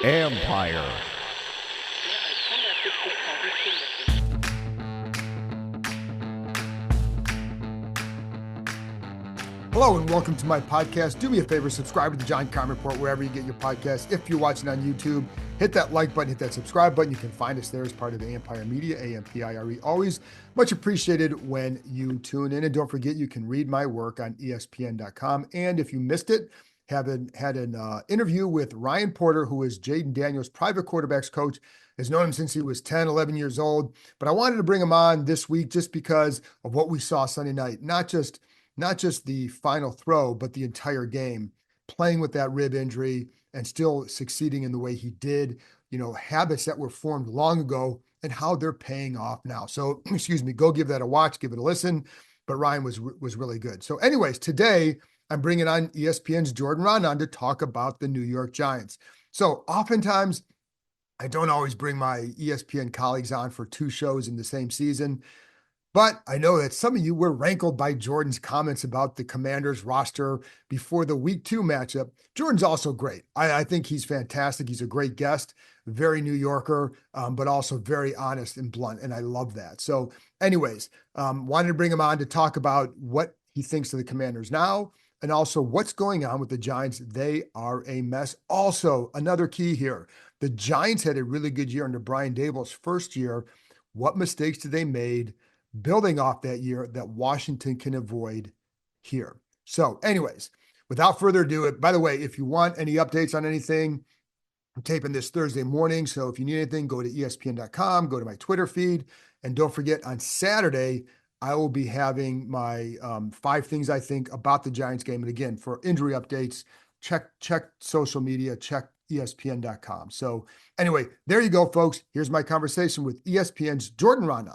Empire. Hello and welcome to my podcast. Do me a favor, subscribe to the John Keim Report wherever you get your podcast. If you're watching on YouTube, hit that like button, hit that subscribe button. You can find us there as part of the Empire Media, AMPIRE. Always much appreciated when you tune in. And don't forget, you can read my work on ESPN.com. And if you missed it, had an interview with Ryan Porter, who is Jaden Daniels' private quarterbacks coach. Has known him since he was 10, 11 years old. But I wanted to bring him on this week just because of what we saw Sunday night. Not just the final throw, but the entire game, playing with that rib injury and still succeeding in the way he did, habits that were formed long ago and how they're paying off now. So, go give that a watch, give it a listen. But Ryan was really good. So anyways, today I'm bringing on ESPN's Jordan Raanan to talk about the New York Giants. So oftentimes I don't always bring my ESPN colleagues on for two shows in the same season. But I know that some of you were rankled by Jordan's comments about the Commanders roster before the week 2 matchup. Jordan's also great. I think he's fantastic. He's a great guest, very New Yorker, but also very honest and blunt. And I love that. So anyways, wanted to bring him on to talk about what he thinks of the Commanders now and also what's going on with the Giants. They are a mess. Also, another key here, the Giants had a really good year under Brian Daboll's first year. What mistakes did they made building off that year that Washington can avoid here? So anyways, without further ado, by the way, if you want any updates on anything, I'm taping this Thursday morning. So if you need anything, go to ESPN.com, go to my Twitter feed. And don't forget, on Saturday, I will be having my 5 things I think about the Giants game. And again, for injury updates, check social media, check ESPN.com. So anyway, there you go, folks. Here's my conversation with ESPN's Jordan Raanan.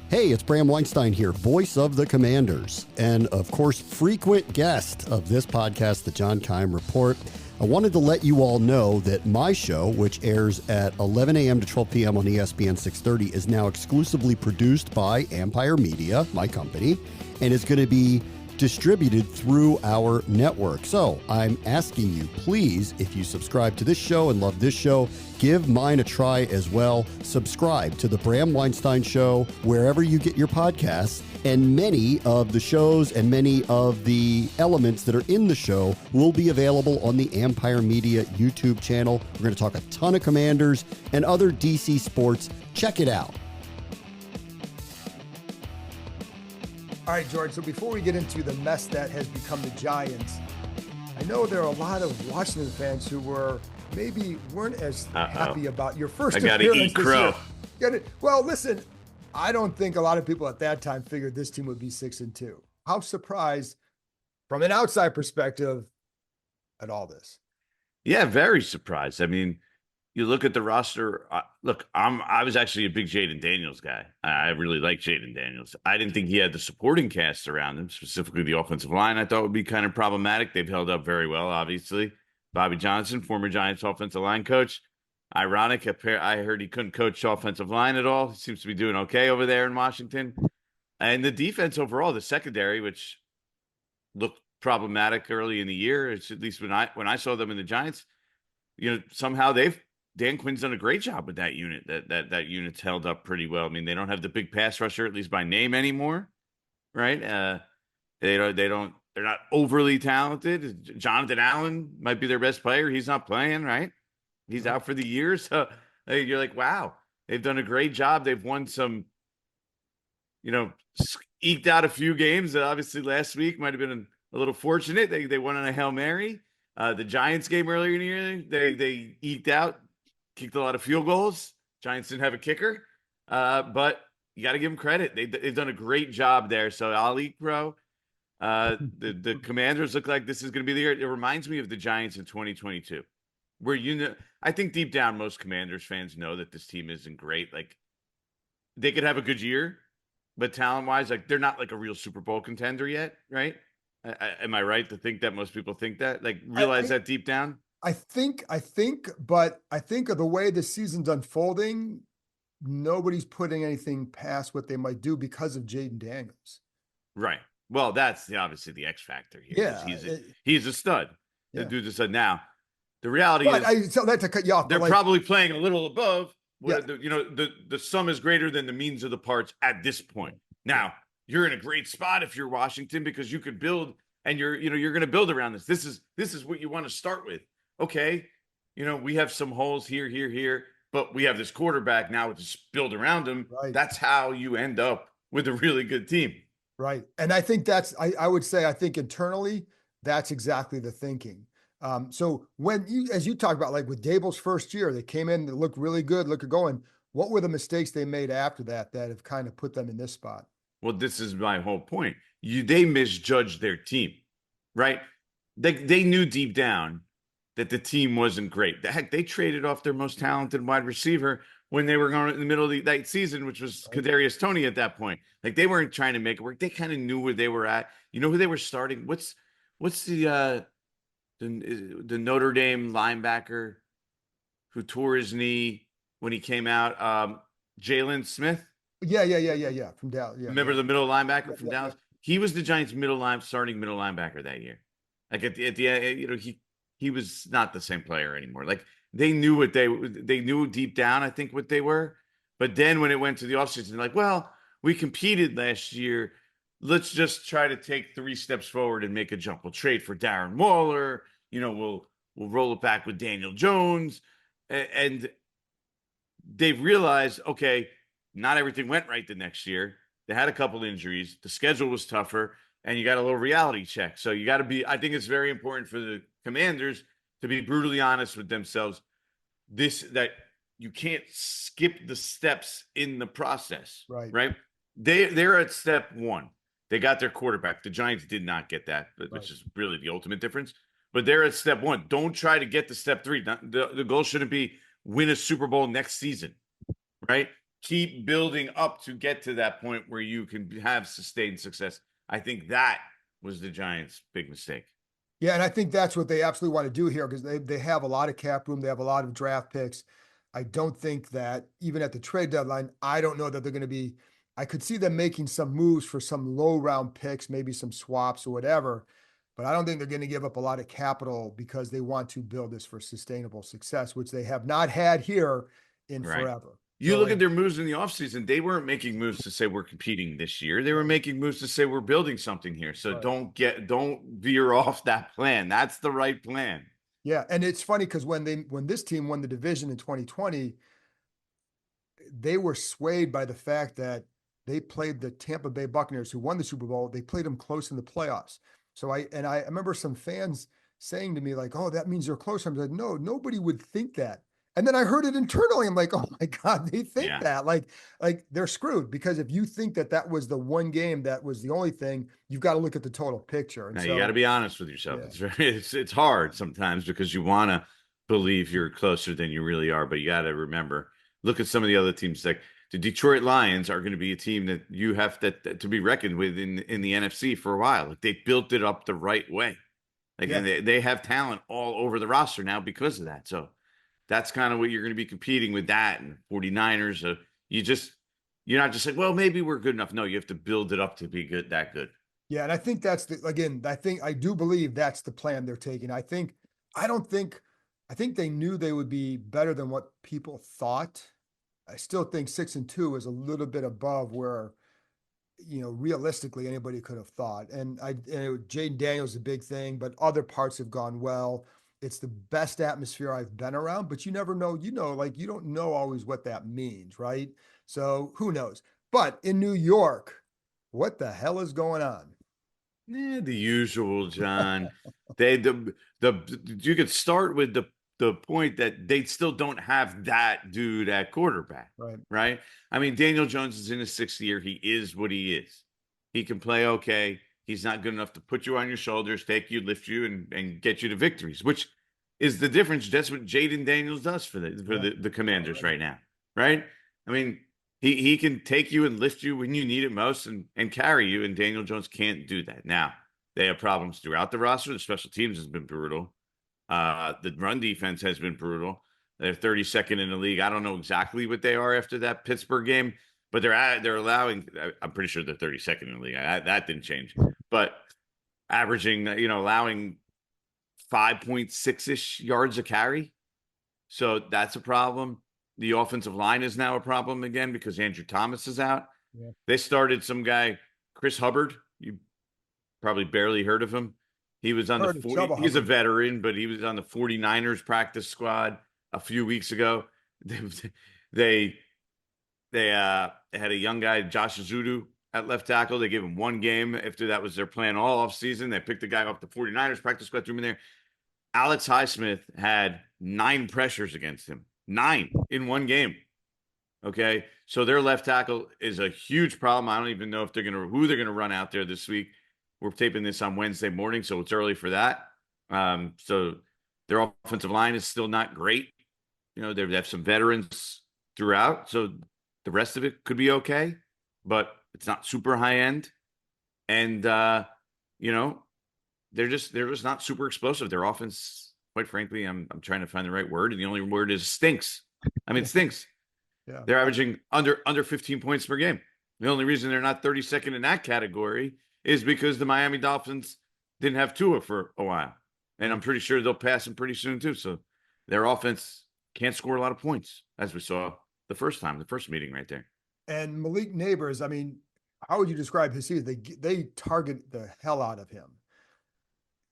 Hey, it's Bram Weinstein here, voice of the Commanders, and of course, frequent guest of this podcast, the John Keim Report. I wanted to let you all know that my show, which airs at 11 a.m. to 12 p.m. on ESPN 630, is now exclusively produced by Empire Media, my company, and is going to be distributed through our network. So I'm asking you, please, if you subscribe to this show and love this show, give mine a try as well. Subscribe to the Bram Weinstein Show wherever you get your podcasts. And many of the shows and many of the elements that are in the show will be available on the Empire Media YouTube channel. We're going to talk a ton of Commanders and other DC sports. Check it out. All right, George, so before we get into the mess that has become the Giants, I know there are a lot of Washington fans who weren't as happy about your first appearance. I got to eat crow. Well, listen, I don't think a lot of people at that time figured this team would be 6-2. How surprised, from an outside perspective, at all this? Yeah, very surprised. I mean, you look at the roster. I was actually a big Jaden Daniels guy. I really like Jaden Daniels. I didn't think he had the supporting cast around him, specifically the offensive line. I thought would be kind of problematic. They've held up very well, obviously. Bobby Johnson, former Giants offensive line coach. Ironic, I heard he couldn't coach offensive line at all. He seems to be doing okay over there in Washington. And the defense overall, the secondary, which looked problematic early in the year, at least when I saw them in the Giants, somehow Dan Quinn's done a great job with that unit. That unit's held up pretty well. I mean, they don't have the big pass rusher, at least by name, anymore, right? They're not overly talented. Jonathan Allen might be their best player. He's not playing, right? He's out for the year. So you're like, wow, they've done a great job. They've won some, eked out a few games that obviously last week might have been a little fortunate. They won on a Hail Mary. The Giants game earlier in the year, they eked out, kicked a lot of field goals. Giants didn't have a kicker, but you got to give them credit. They've done a great job there. So I'll eat crow. The Commanders look like this is going to be the year. It reminds me of the Giants in 2022, where I think deep down most Commanders fans know that this team isn't great. Like, they could have a good year, but talent-wise, like, they're not like a real Super Bowl contender yet, right? Am I right to think that most people think that? Like, realize that deep down? I think of the way the season's unfolding, nobody's putting anything past what they might do because of Jaden Daniels. Right. Well, that's obviously the X factor here is Yeah. he's a stud. The Yeah. dude's a stud. Now, the reality But is so not to cut you off, but they're like, probably playing a little above yeah, what the sum is greater than the means of the parts at this point. yeah, Now, you're in a great spot if you're Washington because you could build and you're going to build around this. This is what you want to start with. Okay, we have some holes here, but we have this quarterback now. Just build around him. right. That's how you end up with a really good team. Right. And I think I would say, I think internally, that's exactly the thinking. So as you talk about, like with Dable's first year, they came in, they looked really good, looked going. What were the mistakes they made after that have kind of put them in this spot? Well, this is my whole point. They misjudged their team, right? They knew deep down that the team wasn't great. Heck, they traded off their most talented wide receiver when they were going in the middle of that season, which was Right. Kadarius Toney at that point. Like they weren't trying to make it work. They kind of knew where they were at. You know who they were starting? What's the Notre Dame linebacker who tore his knee when he came out? Jalen Smith. Yeah. From Dallas. Yeah. Remember Yeah. the middle linebacker from Yeah. Dallas? He was the Giants' starting middle linebacker that year. Like at the end, he was not the same player anymore. Like they knew they knew deep down, I think, what they were. But then when it went to the offseason, they're like, well, we competed last year. Let's just try to take 3 steps forward and make a jump. We'll trade for Darren Waller. We'll roll it back with Daniel Jones. And they've realized, okay, not everything went right the next year. They had a couple injuries. The schedule was tougher, and you got a little reality check. So you got to be. I think it's very important for the Commanders to be brutally honest with themselves. That you can't skip the steps in the process, Right. right? They're at step 1. They got their quarterback. The Giants did not get that, which is really the ultimate difference. But they're at step 1. Don't try to get to step 3. The goal shouldn't be win a Super Bowl next season, right? Keep building up to get to that point where you can have sustained success. I think that was the Giants' big mistake. Yeah, and I think that's what they absolutely want to do here because they have a lot of cap room. They have a lot of draft picks. I don't think that even at the trade deadline, I don't know that they're going to be. I could see them making some moves for some low round picks, maybe some swaps or whatever, but I don't think they're going to give up a lot of capital because they want to build this for sustainable success, which they have not had here in Right. forever. You So, look at their moves in the offseason, they weren't making moves to say we're competing this year. They were making moves to say we're building something here. So right. don't veer off that plan. That's the right plan. Yeah, and it's funny because when this team won the division in 2020, they were swayed by the fact that they played the Tampa Bay Buccaneers, who won the Super Bowl. They played them close in the playoffs. So I remember some fans saying to me like, "Oh, that means they're close." I'm like, "No, nobody would think that." And then I heard it internally. I'm like, "Oh my God, they think Yeah. that like they're screwed because if you think that was the one game that was the only thing, you've got to look at the total picture." And Now you got to so, be honest with yourself. yeah, It's hard sometimes because you want to believe you're closer than you really are, but you got to remember. Look at some of the other teams. Like the Detroit Lions are going to be a team that you have to be reckoned with in the NFC for a while. Like they built it up the right way. Like yeah, and they have talent all over the roster now because of that. So that's kind of what you're going to be competing with that and 49ers. You're not just like, well, maybe we're good enough. No, you have to build it up to be that good. yeah. And I think I do believe that's the plan they're taking. I don't think, I think they knew they would be better than what people thought. I still think 6-2 is a little bit above where, realistically anybody could have thought. And Jaden Daniels is a big thing, but other parts have gone well. It's the best atmosphere I've been around, but you never know, like you don't know always what that means, right? So who knows? But in New York, what the hell is going on? The usual, John. The you could start with the point that they still don't have that dude at quarterback, Right. right? I mean, Daniel Jones is in his 6th year. He is what he is. He can play okay. He's not good enough to put you on your shoulders, take you, lift you, and get you to victories, which is the difference. That's what Jaden Daniels does for Yeah. the Commanders right now, right? I mean, he can take you and lift you when you need it most and carry you, and Daniel Jones can't do that. Now, they have problems throughout the roster. The special teams has been brutal. The run defense has been brutal. They're 32nd in the league. I don't know exactly what they are after that Pittsburgh game, but they're allowing. I'm pretty sure they're 32nd in the league. That didn't change, but averaging, allowing 5.6 ish yards a carry. So that's a problem. The offensive line is now a problem again because Andrew Thomas is out. Yeah. They started some guy, Chris Hubbard. You probably barely heard of him. He was on the 40. He's a veteran, but he was on the 49ers practice squad a few weeks ago. They had a young guy, Josh Azudu, at left tackle. They gave him one game. After that was their plan all off season. They picked the guy off the 49ers practice squad, threw him in there. Alex Highsmith had 9 pressures against him. 9 in one game. Okay. So their left tackle is a huge problem. I don't even know if who they're gonna run out there this week. We're taping this on Wednesday morning, so it's early for that. So their offensive line is still not great. They have some veterans throughout, so the rest of it could be okay, but it's not super high end. And they're just not super explosive. Their offense, quite frankly, I'm trying to find the right word, and the only word is stinks. I mean, it stinks. Yeah. They're averaging under 15 points per game. The only reason they're not 32nd in that category is because the Miami Dolphins didn't have Tua for a while. And I'm pretty sure they'll pass him pretty soon too. So their offense can't score a lot of points, as we saw the first meeting right there. And Malik Neighbors, I mean, how would you describe his season? They target the hell out of him.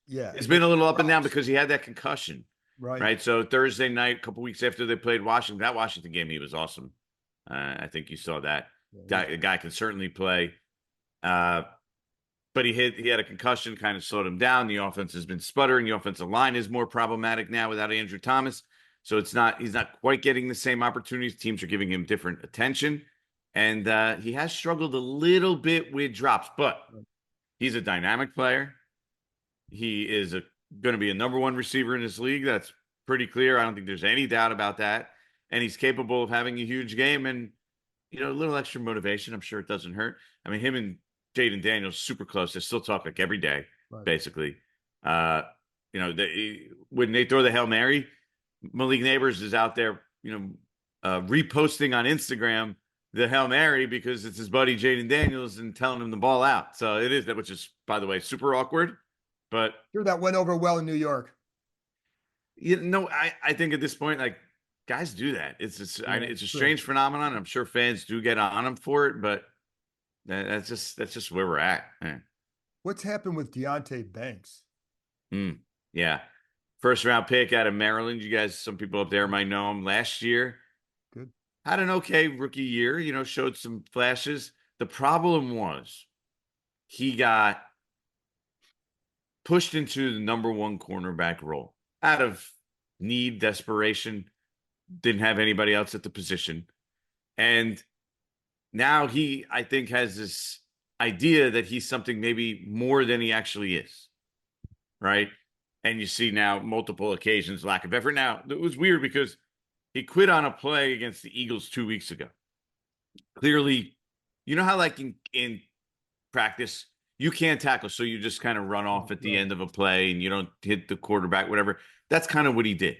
Yeah. It's been a little up and down because he had that concussion. Right. So Thursday night, a couple weeks after they played Washington, that Washington game, he was awesome. I think you saw that. The guy can certainly play. But he had a concussion, kind of slowed him down. The offense has been sputtering. The offensive line is more problematic now without Andrew Thomas. So he's not quite getting the same opportunities. Teams are giving him different attention. And he has struggled a little bit with drops, but he's a dynamic player. He is going to be a number 1 receiver in this league. That's pretty clear. I don't think there's any doubt about that. And he's capable of having a huge game and, a little extra motivation. I'm sure it doesn't hurt. I mean, him and Jaden Daniels super close. They still talk like every day, basically. When they throw the Hail Mary, Malik Neighbors is out there, reposting on Instagram the Hail Mary because it's his buddy Jaden Daniels and telling him the ball out. So it is that, which is, by the way, super awkward. But sure, that went over well in New York. I think at this point, like, guys do that. It's a strange phenomenon. I'm sure fans do get on them for it, but that's just where we're at. Man. What's happened with Deonte Banks? Yeah. First round pick out of Maryland. You guys, some people up there might know him. Last year, good. Had an okay rookie year, showed some flashes. The problem was he got pushed into the number 1 cornerback role out of need, desperation. Didn't have anybody else at the position. And now he, I think, has this idea that he's something maybe more than he actually is. Right? And you see now multiple occasions, lack of effort. Now, it was weird because he quit on a play against the Eagles 2 weeks ago. Clearly, you know how like in practice, you can't tackle, so you just kind of run off at the end of a play and you don't hit the quarterback, whatever. That's kind of what he did.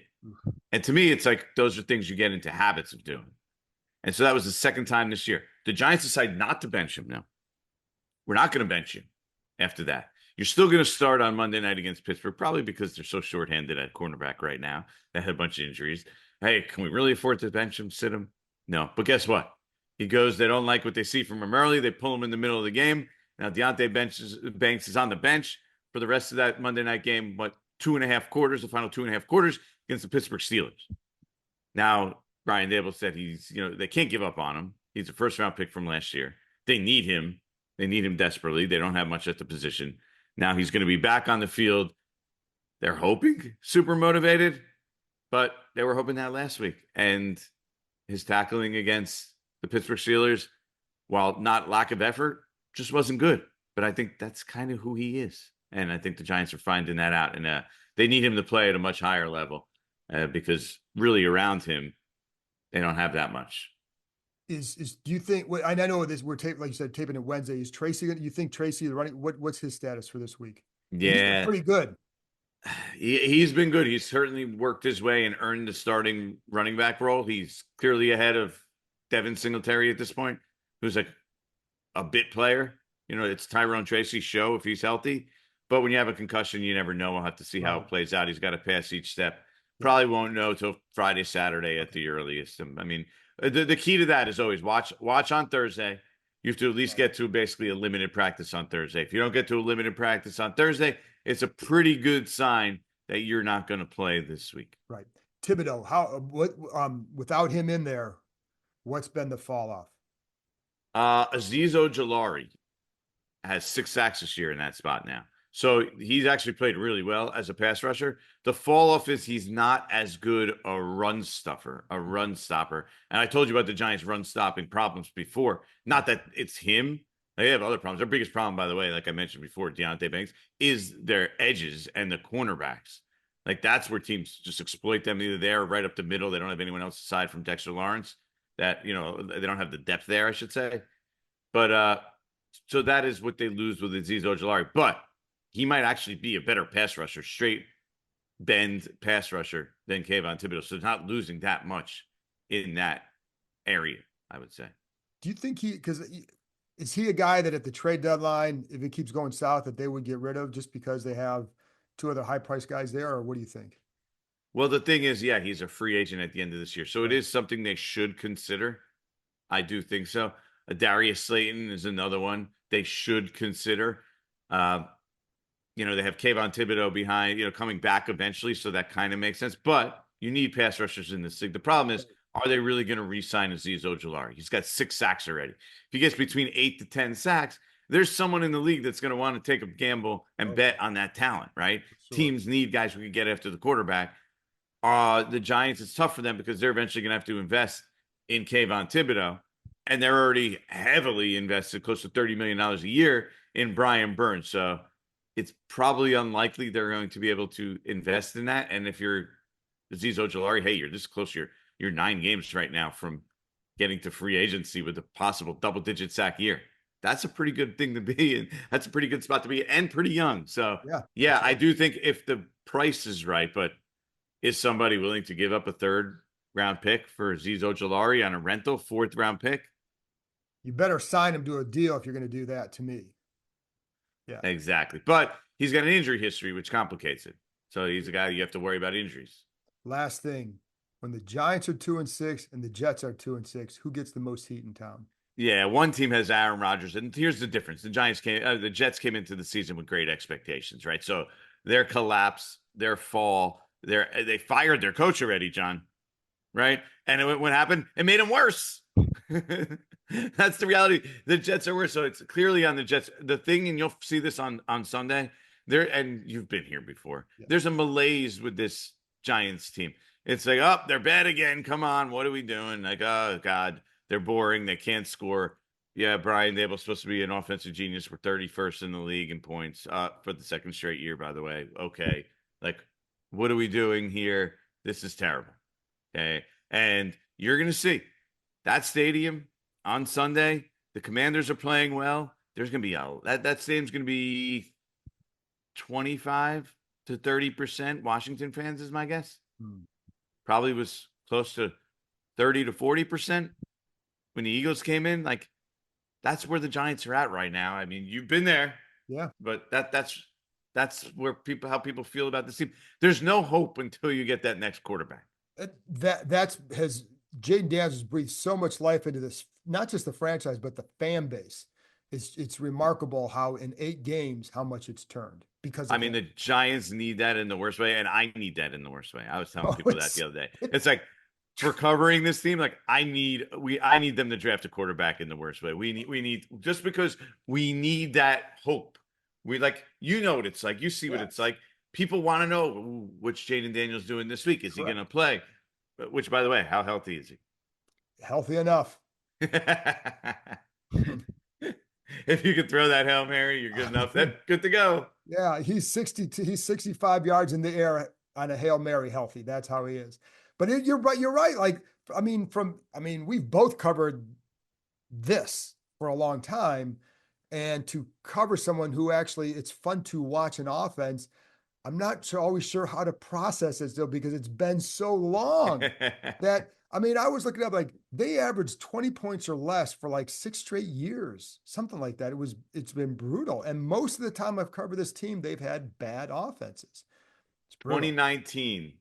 And to me, it's like those are things you get into habits of doing. And so that was the second time this year. The Giants decided not to bench him now. We're not going to bench him after that. You're still going to start on Monday night against Pittsburgh, probably because they're so shorthanded at cornerback right now. They had a bunch of injuries. Hey, can we really afford to bench him, sit him? No. But guess what? He goes, they don't like what they see from him early. They pull him in the middle of the game. Now, Deonte Banks is on the bench for the rest of that Monday night game, the final 2.5 quarters against the Pittsburgh Steelers. Now, Brian Dable said they can't give up on him. He's a first-round pick from last year. They need him. They need him desperately. They don't have much at the position. Now he's going to be back on the field. They're hoping super motivated, but they were hoping that last week. And his tackling against the Pittsburgh Steelers, while not lack of effort, just wasn't good. But I think that's kind of who he is. And I think the Giants are finding that out. And they need him to play at a much higher level because really around him, they don't have that much. Do you think, I know this, we're taping, like you said, taping it Wednesday. Is Tracy, you think Tracy, the running, what's his status for this week? Yeah. He's pretty good. He's been good. He's certainly worked his way and earned the starting running back role. He's clearly ahead of Devin Singletary at this point. who's like a bit player. It's Tyrone Tracy's show if he's healthy. But when you have a concussion, you never know. We'll have to see how it plays out. He's got to pass each step. Probably won't know till Friday, Saturday at the earliest. I mean, the key to that is always watch on Thursday. You have to at least get to basically a limited practice on Thursday. If you don't get to a limited practice on Thursday, it's a pretty good sign that you're not going to play this week. Right. Thibodeau, without him in there, what's been the fall off? Azeez Ojulari has 6 sacks this year in that spot now. So he's actually played really well as a pass rusher. The fall off is he's not as good a run stopper. And I told you about the Giants' run stopping problems before. Not that it's him. They have other problems. Their biggest problem, by the way, like I mentioned before, Deontay Banks, is their edges and the cornerbacks. Like that's where teams just exploit them either there or right up the middle. They don't have anyone else aside from Dexter Lawrence. That, they don't have the depth there, I should say. But so that is what they lose with Azeez Ojulari. But he might actually be a better pass rusher, straight bend pass rusher than Kayvon Thibodeau. So not losing that much in that area, I would say. Do you think is he a guy that at the trade deadline, if it keeps going south, that they would get rid of just because they have 2 other high-priced guys there, or what do you think? Well, the thing is, he's a free agent at the end of this year. So it is something they should consider. I do think so. Darius Slayton is another one they should consider. They have Kayvon Thibodeau behind, coming back eventually. So that kind of makes sense. But you need pass rushers in this league. The problem is, are they really going to re-sign Azeez Ojulari? He's got 6 sacks already. If he gets between 8 to 10 sacks, there's someone in the league that's going to want to take a gamble and bet on that talent, right? Sure. Teams need guys who can get after the quarterback. The Giants, it's tough for them because they're eventually going to have to invest in Kayvon Thibodeau. And they're already heavily invested, close to $30 million a year in Brian Burns. So it's probably unlikely they're going to be able to invest in that. And if you're Azeez Ojulari, hey, you're this close. You're 9 games right now from getting to free agency with a possible double-digit sack year. That's a pretty good thing to be in. That's a pretty good spot to be and pretty young. So, yeah, I do think if the price is right, but is somebody willing to give up a 3rd-round pick for Azeez Ojulari on a rental, 4th-round pick? You better sign him to a deal if you're going to do that, to me. Yeah, exactly. But he's got an injury history, which complicates it. So he's a guy you have to worry about injuries. Last thing, when the Giants are 2-6 and the Jets are 2-6, who gets the most heat in town? Yeah, one team has Aaron Rodgers, and here's the difference: the Jets came into the season with great expectations, right? So their collapse, their fall, they fired their coach already, John, right? And what happened? It made him worse. That's the reality. The Jets are worse, so it's clearly on the Jets. The thing, and you'll see this on Sunday. And you've been here before. Yeah. There's a malaise with this Giants team. It's like, oh, they're bad again. Come on, what are we doing? Like, oh God, they're boring. They can't score. Yeah, Brian Dable's supposed to be an offensive genius. We're 31st in the league in points for the 2nd straight year, by the way. Okay, like, what are we doing here? This is terrible. Okay, and you're gonna see that stadium on Sunday. The Commanders are playing well. There's gonna be that stadium's gonna be 25 to 30% Washington fans is my guess. Probably was close to 30 to 40% when the Eagles came in. Like, that's where the Giants are at right now. I mean, you've been there. Yeah. But that's where how people feel about this team. There's no hope until you get that next quarterback. Jaden Daniels has breathed so much life into this, not just the franchise, but the fan base. It's remarkable how in 8 games, how much it's turned. Because I mean, the Giants need that in the worst way, and I need that in the worst way. I was telling people that the other day. It's like, for covering this team, like I need them to draft a quarterback in the worst way. We need just because we need that hope. We what it's like. You see what it's like. People want to know what's Jaden Daniels doing this week. Is he going to play? Which, by the way, how healthy is he? Healthy enough. If you could throw that Hail Mary, you're good enough. That's good to go. Yeah, he's 65 yards in the air on a Hail Mary healthy. That's how he is. But you're right. Like, we've both covered this for a long time, and to cover someone who actually it's fun to watch an offense. I'm not always sure how to process it still because it's been so long that I mean, I was looking up, like, they averaged 20 points or less for like 6 straight years, something like that. It's been brutal. And most of the time I've covered this team, they've had bad offenses. It's brutal. 2019,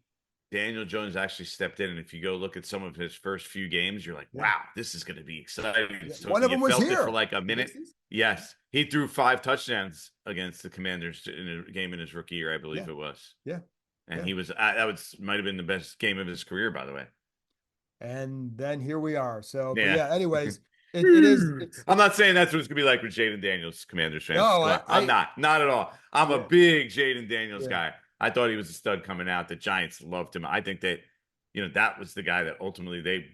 Daniel Jones actually stepped in, and if you go look at some of his first few games, you're like, wow, this is going to be exciting. Yeah, So one of them was felt here it for like a minute. Yes. He threw 5 touchdowns against the Commanders in a game in his rookie year, I believe it was. Yeah. And he was, might have been the best game of his career, by the way. And then here we are. So, but Yeah. anyways, it is. I'm not saying that's what it's going to be like with Jaden Daniels, Commanders fans. No, I'm not at all. I'm a big Jaden Daniels Yeah. guy. I thought he was a stud coming out. The Giants loved him. I think that, that was the guy that ultimately they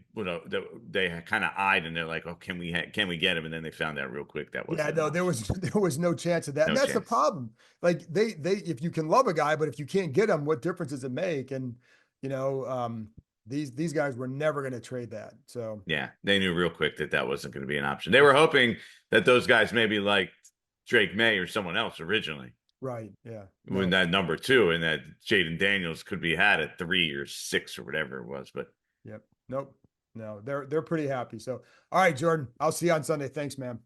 kind of eyed, and they're like, oh, can we get him? And then they found out real quick that wasn't. Yeah, no, there was no chance of that. No And that's chance. the problem. Like they if you can love a guy, but if you can't get him, what difference does it make? And these guys were never going to trade that. So yeah, they knew real quick that wasn't going to be an option. They were hoping that those guys maybe like Drake May or someone else originally. Right. Yeah. When that number 2, and that Jaden Daniels could be had at 3 or 6 or whatever it was. But yep. Nope. No, they're pretty happy. So, all right, Jordan, I'll see you on Sunday. Thanks, man.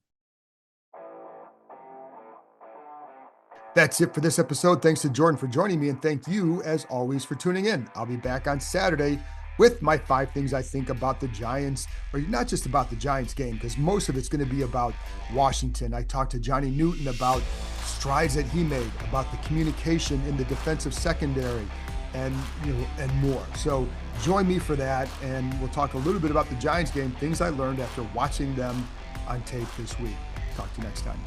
That's it for this episode. Thanks to Jordan for joining me, and thank you, as always, for tuning in. I'll be back on Saturday with my 5 things I think about the Giants, or not just about the Giants game, because most of it's going to be about Washington. I talked to Johnny Newton about strides that he made, about the communication in the defensive secondary, and more. So join me for that, and we'll talk a little bit about the Giants game, things I learned after watching them on tape this week. Talk to you next time.